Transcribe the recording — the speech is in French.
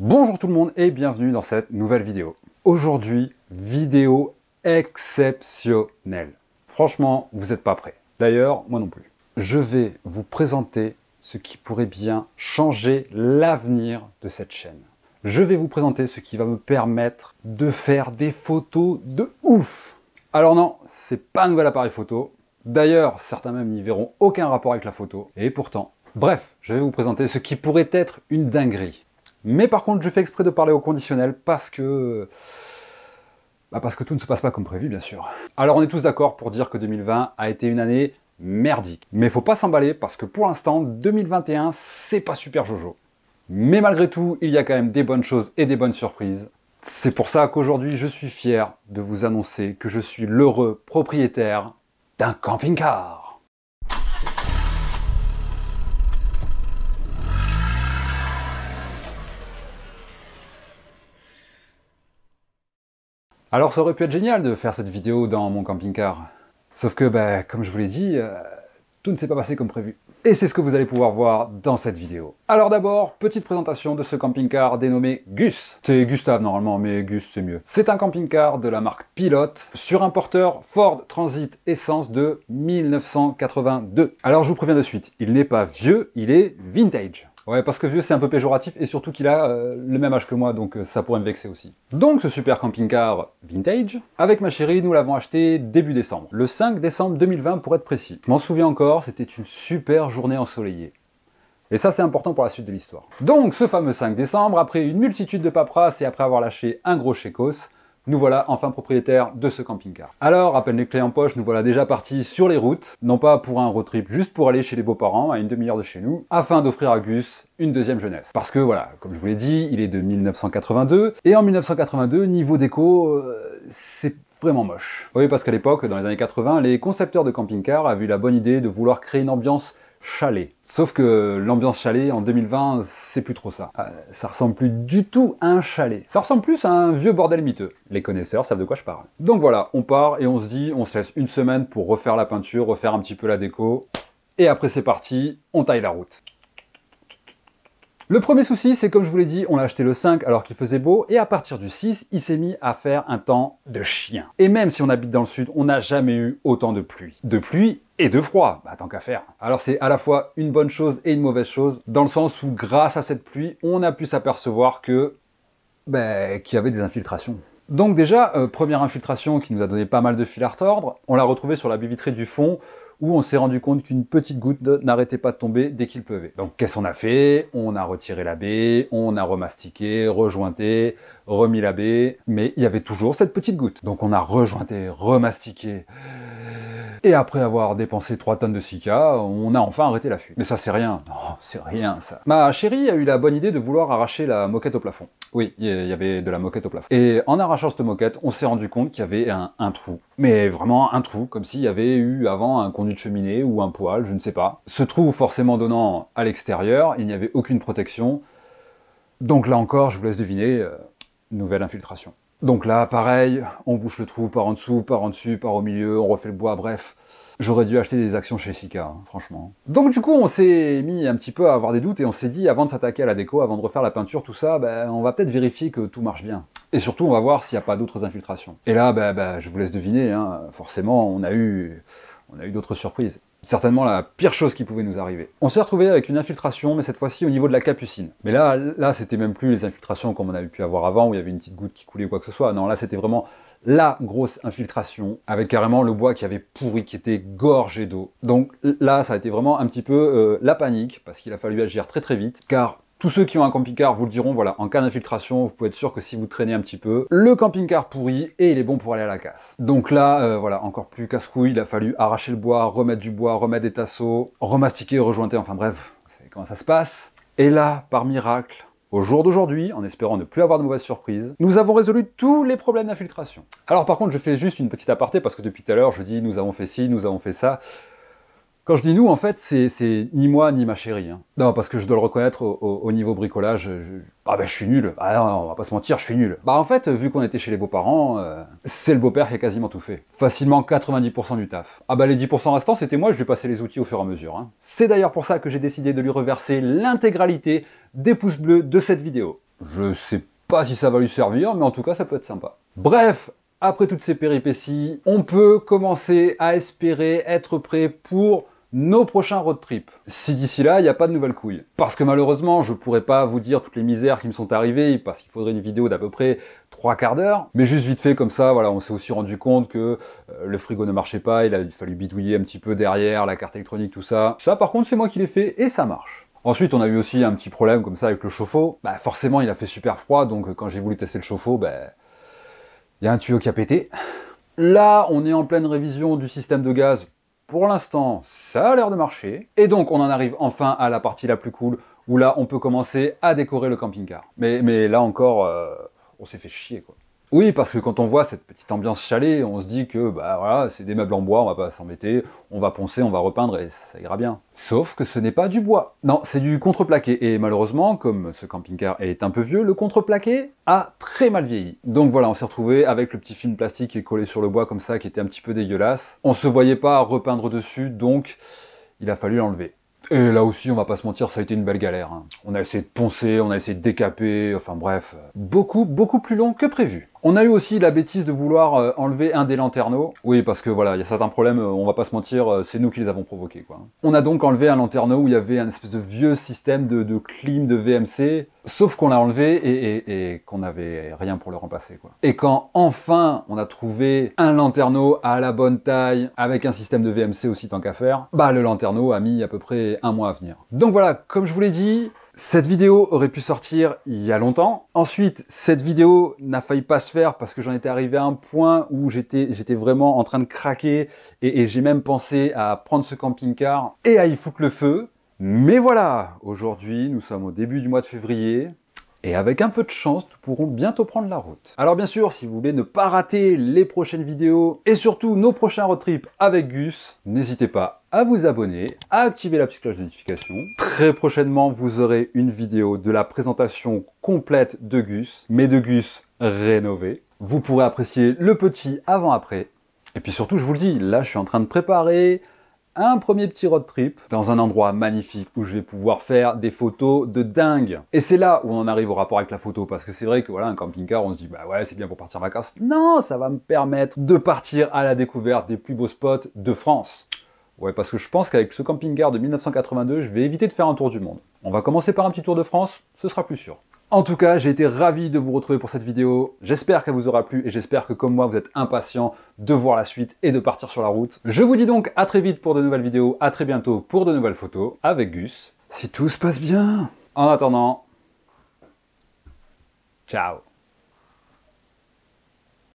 Bonjour tout le monde et bienvenue dans cette nouvelle vidéo. Aujourd'hui, vidéo exceptionnelle. Franchement, vous n'êtes pas prêts. D'ailleurs, moi non plus. Je vais vous présenter ce qui pourrait bien changer l'avenir de cette chaîne. Je vais vous présenter ce qui va me permettre de faire des photos de ouf. Alors non, c'est pas un nouvel appareil photo. D'ailleurs, certains même n'y verront aucun rapport avec la photo. Et pourtant, bref, je vais vous présenter ce qui pourrait être une dinguerie. Mais par contre, je fais exprès de parler au conditionnel parce que tout ne se passe pas comme prévu, bien sûr. Alors on est tous d'accord pour dire que 2020 a été une année merdique. Mais faut pas s'emballer parce que pour l'instant, 2021, c'est pas super jojo. Mais malgré tout, il y a quand même des bonnes choses et des bonnes surprises. C'est pour ça qu'aujourd'hui, je suis fier de vous annoncer que je suis l'heureux propriétaire d'un camping-car. Alors ça aurait pu être génial de faire cette vidéo dans mon camping-car. Sauf que, comme je vous l'ai dit, tout ne s'est pas passé comme prévu. Et c'est ce que vous allez pouvoir voir dans cette vidéo. Alors d'abord, petite présentation de ce camping-car dénommé Gus. C'est Gustave normalement, mais Gus c'est mieux. C'est un camping-car de la marque Pilote sur un porteur Ford Transit Essence de 1982. Alors je vous préviens de suite, il n'est pas vieux, il est vintage. Ouais, parce que vieux c'est un peu péjoratif et surtout qu'il a le même âge que moi, donc ça pourrait me vexer aussi. Donc ce super camping-car vintage, avec ma chérie, nous l'avons acheté début décembre. Le 5 décembre 2020 pour être précis. Je m'en souviens encore, c'était une super journée ensoleillée. Et ça c'est important pour la suite de l'histoire. Donc ce fameux 5 décembre, après une multitude de paperasses et après avoir lâché un gros chécos, nous voilà enfin propriétaires de ce camping-car. Alors, à peine les clés en poche, nous voilà déjà partis sur les routes, non pas pour un road trip, juste pour aller chez les beaux-parents, à une demi-heure de chez nous, afin d'offrir à Gus une deuxième jeunesse. Parce que voilà, comme je vous l'ai dit, il est de 1982, et en 1982, niveau déco, c'est vraiment moche. Oui, parce qu'à l'époque, dans les années 80, les concepteurs de camping-car avaient eu la bonne idée de vouloir créer une ambiance chalet. Sauf que l'ambiance chalet en 2020, c'est plus trop ça. Ça ressemble plus du tout à un chalet. Ça ressemble plus à un vieux bordel miteux. Les connaisseurs savent de quoi je parle. Donc voilà, on part et on se dit, on se laisse une semaine pour refaire la peinture, refaire un petit peu la déco. Et après c'est parti, on taille la route. Le premier souci, c'est comme je vous l'ai dit, on l'a acheté le 5 alors qu'il faisait beau, et à partir du 6, il s'est mis à faire un temps de chien. Et même si on habite dans le sud, on n'a jamais eu autant de pluie. De pluie et de froid, tant qu'à faire. Alors c'est à la fois une bonne chose et une mauvaise chose, dans le sens où grâce à cette pluie, on a pu s'apercevoir que, qu'il y avait des infiltrations. Donc déjà, première infiltration qui nous a donné pas mal de fil à retordre, on l'a retrouvée sur la baie vitrée du fond, où on s'est rendu compte qu'une petite goutte n'arrêtait pas de tomber dès qu'il pleuvait. Donc qu'est-ce qu'on a fait? On a retiré la baie, on a remastiqué, rejointé, remis la baie, mais il y avait toujours cette petite goutte. Donc on a rejointé, remastiqué, et après avoir dépensé 3 tonnes de silica, on a enfin arrêté la fuite. Mais ça c'est rien, non, c'est rien ça. Ma chérie a eu la bonne idée de vouloir arracher la moquette au plafond. Oui, il y avait de la moquette au plafond. Et en arrachant cette moquette, on s'est rendu compte qu'il y avait un trou. Mais vraiment un trou, comme s'il y avait eu avant un conduit de cheminée ou un poêle, je ne sais pas. Ce trou forcément donnant à l'extérieur, il n'y avait aucune protection. Donc là encore, je vous laisse deviner, nouvelle infiltration. Donc là, pareil, on bouche le trou par en dessous, par en dessus, par au milieu, on refait le bois, bref. J'aurais dû acheter des actions chez Sika, franchement. Donc du coup, on s'est mis un petit peu à avoir des doutes et on s'est dit, avant de s'attaquer à la déco, avant de refaire la peinture, tout ça, on va peut-être vérifier que tout marche bien. Et surtout, on va voir s'il n'y a pas d'autres infiltrations. Et là, je vous laisse deviner, hein, forcément, on a eu d'autres surprises. Certainement la pire chose qui pouvait nous arriver. On s'est retrouvé avec une infiltration, mais cette fois-ci au niveau de la capucine. Mais là c'était même plus les infiltrations comme on avait pu avoir avant, où il y avait une petite goutte qui coulait ou quoi que ce soit. Non, là c'était vraiment la grosse infiltration, avec carrément le bois qui avait pourri, qui était gorgé d'eau. Donc là, ça a été vraiment un petit peu la panique, parce qu'il a fallu agir très très vite, car tous ceux qui ont un camping-car vous le diront, voilà, en cas d'infiltration, vous pouvez être sûr que si vous traînez un petit peu, le camping-car pourrit et il est bon pour aller à la casse. Donc là, voilà, encore plus casse-couille, il a fallu arracher le bois, remettre du bois, remettre des tasseaux, remastiquer, rejointer, enfin bref, vous savez comment ça se passe. Et là, par miracle, au jour d'aujourd'hui, en espérant ne plus avoir de mauvaises surprises, nous avons résolu tous les problèmes d'infiltration. Alors par contre, je fais juste une petite aparté, parce que depuis tout à l'heure, je dis nous avons fait ci, nous avons fait ça. Quand je dis nous, en fait, c'est ni moi ni ma chérie. Hein. Non, parce que je dois le reconnaître, au niveau bricolage, je suis nul. Ah non, on va pas se mentir, je suis nul. En fait, vu qu'on était chez les beaux-parents, c'est le beau-père qui a quasiment tout fait. Facilement 90% du taf. Les 10% restants, c'était moi, je lui passais les outils au fur et à mesure. Hein. C'est d'ailleurs pour ça que j'ai décidé de lui reverser l'intégralité des pouces bleus de cette vidéo. Je sais pas si ça va lui servir, mais en tout cas, ça peut être sympa. Bref, après toutes ces péripéties, on peut commencer à espérer être prêt pour nos prochains road trips. Si d'ici là, il n'y a pas de nouvelles couilles. Parce que malheureusement, je pourrais pas vous dire toutes les misères qui me sont arrivées, parce qu'il faudrait une vidéo d'à peu près 3/4 d'heure. Mais juste vite fait, comme ça, voilà, on s'est aussi rendu compte que le frigo ne marchait pas, il a fallu bidouiller un petit peu derrière, la carte électronique, tout ça. Ça, par contre, c'est moi qui l'ai fait, et ça marche. Ensuite, on a eu aussi un petit problème comme ça avec le chauffe-eau. Bah, forcément, il a fait super froid, donc quand j'ai voulu tester le chauffe-eau, bah, il y a un tuyau qui a pété. Là, on est en pleine révision du système de gaz. Pour l'instant, ça a l'air de marcher. Et donc, on en arrive enfin à la partie la plus cool, où là, on peut commencer à décorer le camping-car. Mais là encore, on s'est fait chier, quoi. Oui, parce que quand on voit cette petite ambiance chalet, on se dit que, bah voilà, c'est des meubles en bois, on va pas s'embêter, on va poncer, on va repeindre et ça ira bien. Sauf que ce n'est pas du bois. Non, c'est du contreplaqué. Et malheureusement, comme ce camping-car est un peu vieux, le contreplaqué a très mal vieilli. Donc voilà, on s'est retrouvé avec le petit film plastique qui est collé sur le bois comme ça, qui était un petit peu dégueulasse. On se voyait pas repeindre dessus, donc il a fallu l'enlever. Et là aussi, on va pas se mentir, ça a été une belle galère, hein. On a essayé de poncer, on a essayé de décaper, enfin bref, beaucoup plus long que prévu. On a eu aussi la bêtise de vouloir enlever un des lanterneaux. Oui, parce que voilà, il y a certains problèmes, on va pas se mentir, c'est nous qui les avons provoqués, quoi. On a donc enlevé un lanterneau où il y avait un espèce de vieux système de clim de VMC, sauf qu'on l'a enlevé et qu'on n'avait rien pour le remplacer, quoi. Et quand enfin on a trouvé un lanterneau à la bonne taille, avec un système de VMC aussi tant qu'à faire, bah le lanterneau a mis à peu près 1 mois à venir. Donc voilà, comme je vous l'ai dit, cette vidéo aurait pu sortir il y a longtemps. Ensuite, cette vidéo n'a failli pas se faire parce que j'en étais arrivé à un point où j'étais vraiment en train de craquer et j'ai même pensé à prendre ce camping-car et à y foutre le feu. Mais voilà, aujourd'hui, nous sommes au début du mois de février. Et avec un peu de chance, nous pourrons bientôt prendre la route. Alors bien sûr, si vous voulez ne pas rater les prochaines vidéos et surtout nos prochains road trips avec Gus, n'hésitez pas à vous abonner, à activer la petite cloche de notification. Très prochainement, vous aurez une vidéo de la présentation complète de Gus, mais de Gus rénové. Vous pourrez apprécier le petit avant-après. Et puis surtout, je vous le dis, là, je suis en train de préparer un premier petit road trip dans un endroit magnifique où je vais pouvoir faire des photos de dingue. Et c'est là où on en arrive au rapport avec la photo, parce que c'est vrai que voilà, un camping-car, on se dit bah ouais, c'est bien pour partir en vacances. Non, ça va me permettre de partir à la découverte des plus beaux spots de France. Ouais, parce que je pense qu'avec ce camping-car de 1982, je vais éviter de faire un tour du monde. On va commencer par un petit tour de France, ce sera plus sûr. En tout cas, j'ai été ravi de vous retrouver pour cette vidéo. J'espère qu'elle vous aura plu et j'espère que comme moi, vous êtes impatient de voir la suite et de partir sur la route. Je vous dis donc à très vite pour de nouvelles vidéos, à très bientôt pour de nouvelles photos avec Gus. Si tout se passe bien. En attendant, ciao.